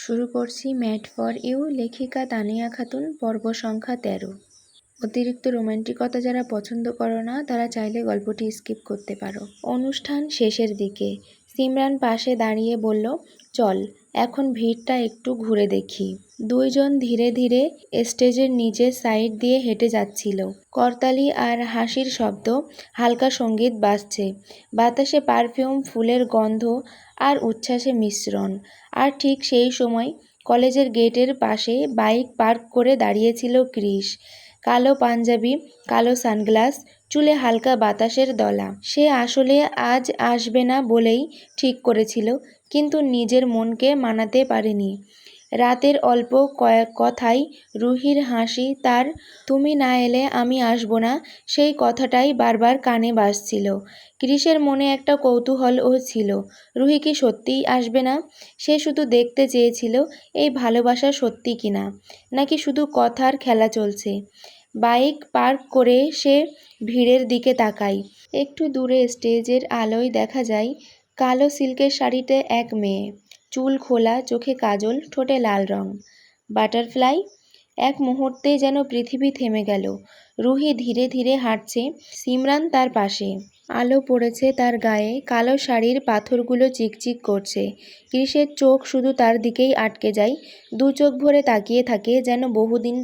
শুরু করছি made for you, লেখিকা তানিয়া খাতুন, পর্ব সংখ্যা 13। অতিরিক্ত রোমান্টিকতা যারা পছন্দ করো না তারা চাইলে গল্পটি স্কিপ করতে পারো। অনুষ্ঠান শেষের দিকে সিমরান পাশে দাঁড়িয়ে বলল, চল এখন ভিড়টা একটু ঘুরে দেখি। দুইজন ধীরে ধীরে স্টেজের নিচের সাইড দিয়ে হেঁটে যাচ্ছিল। করতালি আর হাসির শব্দ, হালকা সঙ্গীত বাজছে, বাতাসে পারফিউম, ফুলের গন্ধ আর উচ্ছ্বাসে মিশ্রণ। আর ঠিক সেই সময় কলেজের গেটের পাশে বাইক পার্ক করে দাঁড়িয়েছিল ক্রিস। কালো পাঞ্জাবি, কালো সানগ্লাস, চুলে হালকা বাতাসের দলা। সে আসলে আজ আসবে না বলেই ঠিক করেছিল, কিন্তু নিজের মনকে মানাতে পারেনি। রাতের অল্প কয়েক কথায় রুহির হাসি, তার তুমি না এলে আমি আসবো না, সেই কথাটাই বারবার কানে বাজছিল। ক্রিসের মনে একটা কৌতূহলও ছিল, রুহি কি সত্যিই আসবে না? সে শুধু দেখতে চেয়েছিল এই ভালোবাসা সত্যি কিনা, নাকি শুধু কথার খেলা চলছে। বাইক পার্ক করে সে ভিড়ের দিকে তাকায়। একটু দূরে স্টেজের আলোয় দেখা যায় কালো সিল্কের শাড়িতে এক মেয়ে, চুল খোলা, চোখে কাজল, ঠোঁটে লাল রং। বাটারফ্লাই। এক মুহূর্তে যেন পৃথিবী থেমে গেল। রুহি ধীরে ধীরে হাঁটছে, সিমরান তার পাশে। আলো পড়েছে তার গায়ে, কালো শাড়ির পাথরগুলো চিকচিক করছে। ক্রিসের চোখ শুধু তার দিকেই আটকে যায়, দু চোখ ভরে তাকিয়ে থাকে, যেন বহুদিন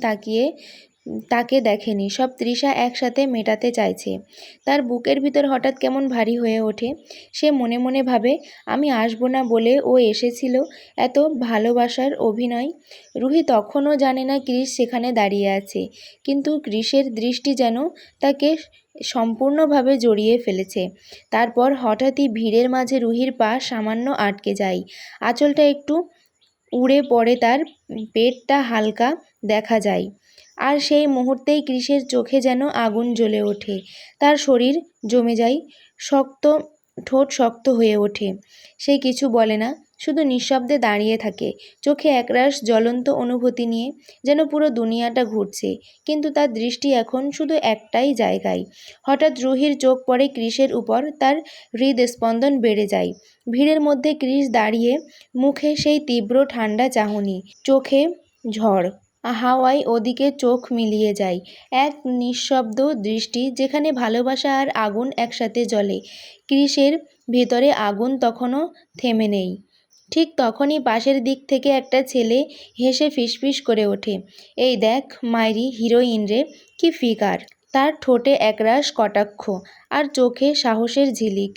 তাকে দেখেনি। সব তৃষা একসাথে মেটাতে চাইছে। তার বুকের ভিতর হঠাৎ কেমন ভারী হয়ে ওঠে। সে মনে মনে ভাবে, আমি আসবো না বলে ও এসেছিল, এত ভালোবাসার অভিনয়। রুহি তখনও জানে না ক্রিস সেখানে দাঁড়িয়ে আছে, কিন্তু ক্রিসের দৃষ্টি যেন তাকে সম্পূর্ণভাবে জড়িয়ে ফেলেছে। তারপর হঠাৎই ভিড়ের মাঝে রুহির পা সামান্য আটকে যায়। আঁচলটা একটু উড়ে পড়ে, তার পেটটা হালকা দেখা যায়। আর সেই মুহূর্তেই ক্রিসের চোখে যেন আগুন জ্বলে ওঠে। তার শরীর জমে যায়, শক্ত ঠোঁট শক্ত হয়ে ওঠে। সে কিছু বলে না, শুধু নিঃশব্দে দাঁড়িয়ে থাকে, চোখে একরাশ জ্বলন্ত অনুভূতি নিয়ে, যেন পুরো দুনিয়াটা ঘুরছে, কিন্তু তার দৃষ্টি এখন শুধু একটাই জায়গায়। হঠাৎ রুহির চোখ পড়ে ক্রিসের উপর, তার হৃদস্পন্দন বেড়ে যায়। ভিড়ের মধ্যে ক্রিস দাঁড়িয়ে, মুখে সেই তীব্র ঠান্ডা চাহনি, চোখে ঝড়। হাওয়ায় ওদিকে চোখ মিলিয়ে যায়। এক নিঃশব্দ দৃষ্টি, যেখানে ভালোবাসা আর আগুন একসাথে জ্বলে। ক্রিসের ভেতরে আগুন তখনও থেমে নেই। ঠিক তখনই পাশের দিক থেকে একটা ছেলে হেসে ফিসফিস করে ওঠে, এই দেখ মাইরি হিরোইন রে, কি ফিগার। তার ঠোঁটে একরাশ কটাক্ষ আর চোখে সাহসের ঝিলিক।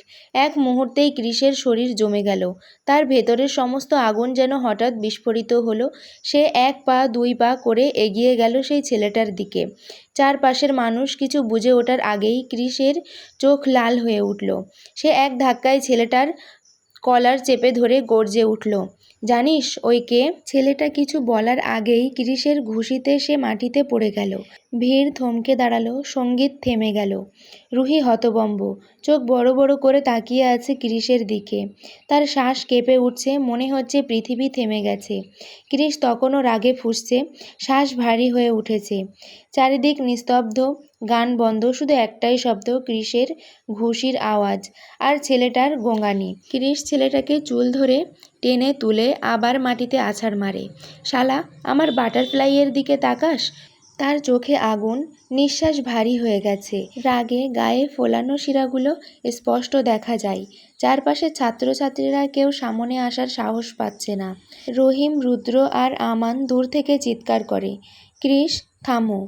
এক মুহূর্তেই ক্রিসের শরীর জমে গেল। তার ভেতরের সমস্ত আগুন যেন হঠাৎ বিস্ফোরিত হলো। সে এক পা দুই পা করে এগিয়ে গেল সেই ছেলেটার দিকে। চারপাশের মানুষ কিছু বুঝে ওঠার আগেই ক্রিসের চোখ লাল হয়ে উঠল। সে এক ধাক্কায় ছেলেটার কলার চেপে ধরে গর্জে উঠল, জানিস ওই কে? ছেলেটা কিছু বলার আগেই ক্রিসের ঘুষিতে সে মাটিতে পড়ে গেল। ভিড় থমকে দাঁড়ালো, সঙ্গীত থেমে গেল। রুহি হতভম্ব, চোখ বড় বড় করে তাকিয়ে আছে ক্রিসের দিকে। তার শ্বাস কেঁপে উঠছে, মনে হচ্ছে পৃথিবী থেমে গেছে। ক্রিস তখনও রাগে ফুঁসছে, শ্বাস ভারী হয়ে উঠেছে। চারিদিক নিস্তব্ধ, গান বন্ধ, শুধু একটাই শব্দ, ক্রিসের ঘুষির আওয়াজ আর ছেলেটার গোঙানি। ক্রিস ছেলেটাকে চুল ধরে টেনে তুলে আবার মাটিতে আছাড় মারে, শালা আমার বাটারফ্লাইয়ের দিকে তাকাস? তার চোখে আগুন, নিঃশ্বাস ভারী হয়ে গেছে। রাগে গায়ে ফোলানো শিরাগুলো স্পষ্ট দেখা যায়। চারপাশে ছাত্রছাত্রীরা কেউ সামনে আসার সাহস পাচ্ছে না। রহিম, রুদ্র আর আমান দূর থেকে চিৎকার করে, ক্রিস থামো,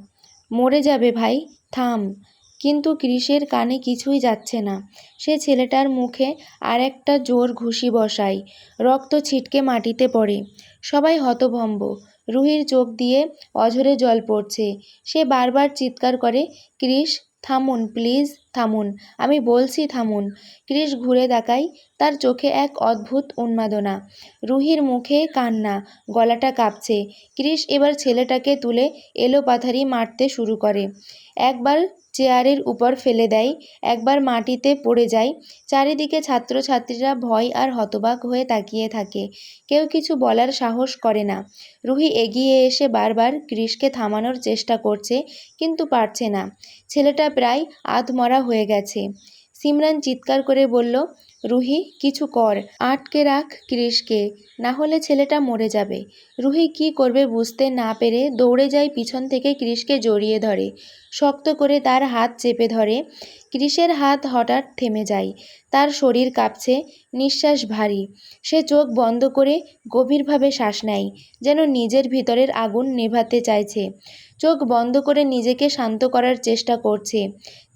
মরে যাবে ভাই, থাম। কিন্তু ক্রিসের কানে কিছুই যাচ্ছে না। সে ছেলেটার মুখে আর একটা জোর ঘুষি বসায়, রক্ত ছিটকে মাটিতে পড়ে। সবাই হতভম্ব। রুহির চোখ দিয়ে অঝরে জল পড়ছে। সে বারবার চিৎকার করে, ক্রিস থামুন, প্লিজ থামুন, আমি বলছি থামুন। ক্রিস ঘুরে তাকায়, তার চোখে এক অদ্ভুত উন্মাদনা। রুহির মুখে কান্না, গলাটা কাঁপছে। ক্রিস এবার ছেলেটাকে তুলে এলোপাথারি মারতে শুরু করে। একবার চেয়ারের উপর ফেলে দেয়, একবার মাটিতে পড়ে যায়। চারিদিকে ছাত্রছাত্রীরা ভয় আর হতবাক হয়ে তাকিয়ে থাকে। কেউ কিছু বলার সাহস করে না। রুহি এগিয়ে এসে বারবার ক্রিসকে থামানোর চেষ্টা করছে, কিন্তু পারছে না। ছেলেটা প্রায় আধমরা হয়ে গেছে। সিমরান চিৎকার করে বলল, রুহি কিছু কর, আটকে রাখ কৃষকে, না হলে ছেলেটা মরে যাবে। রুহি কি করবে বুঝতে না পেরে দৌড়ে যায় পিছন থেকে কৃষকে জড়িয়ে ধরে, শক্ত করে তার হাত চেপে ধরে। কৃষের হাত হঠাৎ থেমে যায়, তার শরীর কাঁপছে, নিঃশ্বাস ভারী। সে চোখ বন্ধ করে গভীরভাবে শ্বাস নেয়, যেন নিজের ভিতরের আগুন নেভাতে চাইছে। চোখ বন্ধ করে নিজেকে শান্ত করার চেষ্টা করছে।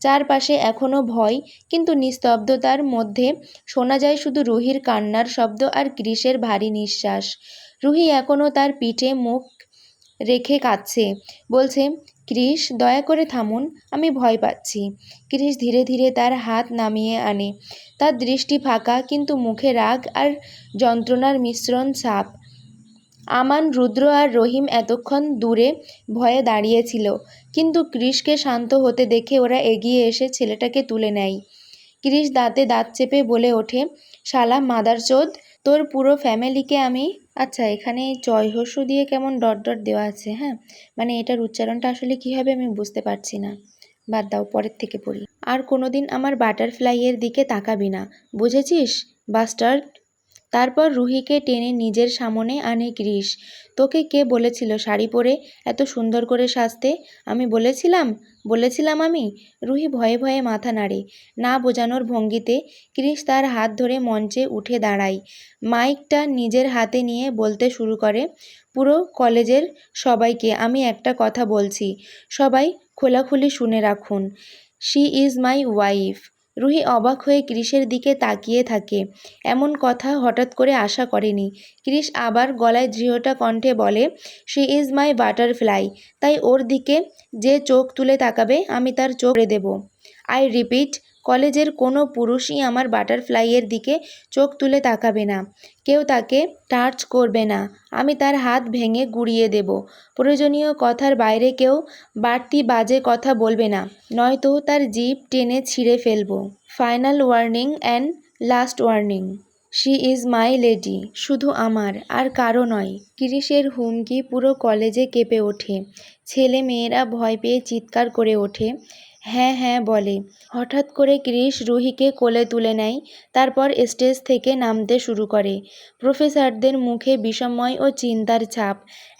চারপাশে এখনো ভয়, কিন্তু নিস্তব্ধতার মধ্যে শোনা যায় শুধু রুহির কান্নার শব্দ আর কৃষের ভারী নিঃশ্বাস। রুহি এখনো তার পিঠে মুখ রেখে কাঁদছে, বলছে, কৃষ দয়া করে থামুন, আমি ভয় পাচ্ছি। কৃষ ধীরে ধীরে তার হাত নামিয়ে আনে, তার দৃষ্টি ফাঁকা, কিন্তু মুখে রাগ আর যন্ত্রণার মিশ্রণ ছাপ। আমান, রুদ্র আর রহিম এতক্ষণ দূরে ভয়ে দাঁড়িয়েছিল, কিন্তু কৃষকে শান্ত হতে দেখে ওরা এগিয়ে এসে ছেলেটাকে তুলে নেয়। কৃষ দাঁতে দাঁত চেপে বলে ওঠে, শালা মাদারচোদ, তোর পুরো ফ্যামিলিকে আমি। আচ্ছা, এখানে জয় হস্য দিয়ে কেমন ডট ডট দেওয়া আছে, হ্যাঁ, মানে এটার উচ্চারণটা আসলে কী হবে আমি বুঝতে পারছি না, বাদ দাও, পরের থেকে পড়ি। আর কোনোদিন আমার বাটারফ্লাইয়ের দিকে তাকাবি না, বুঝেছিস বাস্টার্ড। তারপর রুহিকে টেনে নিজের সামনে আনে কৃষ। তোকে কে বলেছিল শাড়ি পরে এত সুন্দর করে সাজতে? আমি বলেছিলাম আমি। রুহি ভয়ে ভয়ে মাথা নাড়ে, না বোঝানোর ভঙ্গিতে। কৃষ তার হাত ধরে মঞ্চে উঠে দাঁড়ায়, মাইকটা নিজের হাতে নিয়ে বলতে শুরু করে, পুরো কলেজের সবাইকে আমি একটা কথা বলছি, সবাই খোলাখুলি শুনে রাখুন, she is my wife. Ruhi অবাক হয়ে কৃষের দিকে তাকিয়ে থাকে, এমন কথা হঠাৎ করে আশা করেনি। কৃষ আবার গলায় দৃঢ়তা কণ্ঠে বলে, শি ইজ মাই বাটারফ্লাই, তাই ওর দিকে যে চোখ তুলে তাকাবে আমি তার চোখ কেড়ে দেব। আই রিপিট, কলেজের কোনো পুরুষই আমার বাটারফ্লাইয়ের দিকে চোখ তুলে তাকাবে না, কেউ তাকে টাচ করবে না, আমি তার হাত ভেঙে গুঁড়িয়ে দেব। প্রয়োজনীয় কথার বাইরে কেউ বাড়তি বাজে কথা বলবে না, নয়তো তার জিভ টেনে ছিঁড়ে ফেলব। Final warning and last warning, she is my lady, শুধু আমার, আর কারো নয়। কৃষের হুমকি পুরো কলেজে কেঁপে ওঠে, ছেলে মেয়েরা ভয় পেয়ে চিৎকার করে ওঠে, হ্যাঁ হ্যাঁ বলে। হঠাৎ করে কৃষ রুহিকে কোলে তুলে নেয়, তারপর স্টেজ থেকে নামতে শুরু করে। প্রফেসরদের মুখে বিষময় ও চিন্তার ছাপ।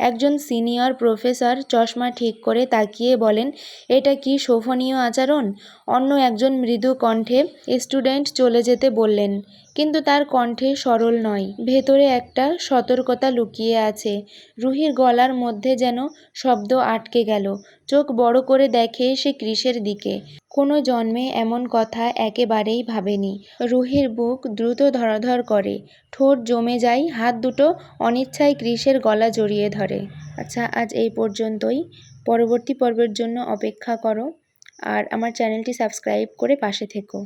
একজন সিনিয়র প্রফেসর চশমা ঠিক করে তাকিয়ে বলেন, এটা কি শোভনীয় আচরণ? অন্য একজন মৃদু কণ্ঠে স্টুডেন্ট চলে যেতে বললেন, কিন্তু তার কণ্ঠে সরল নয়, ভেতরে একটা সতর্কতা লুকিয়ে আছে। রুহির গলার মধ্যে যেন শব্দ আটকে গেল, চোখ বড় করে দেখে সে কৃষের দিকে। কোনো জন্মে এমন কথা একেবারেই ভাবেনি। রুহির বুক দ্রুত ধড়াধড় করে, ঠোঁট জমে যায়, হাত দুটো অনিচ্ছায় কৃষের গলা জড়িয়ে ধরে। আচ্ছা, আজ এই পর্যন্তই। পরবর্তী পর্বের জন্য অপেক্ষা করো, আর আমার চ্যানেলটি সাবস্ক্রাইব করে পাশে থেকো।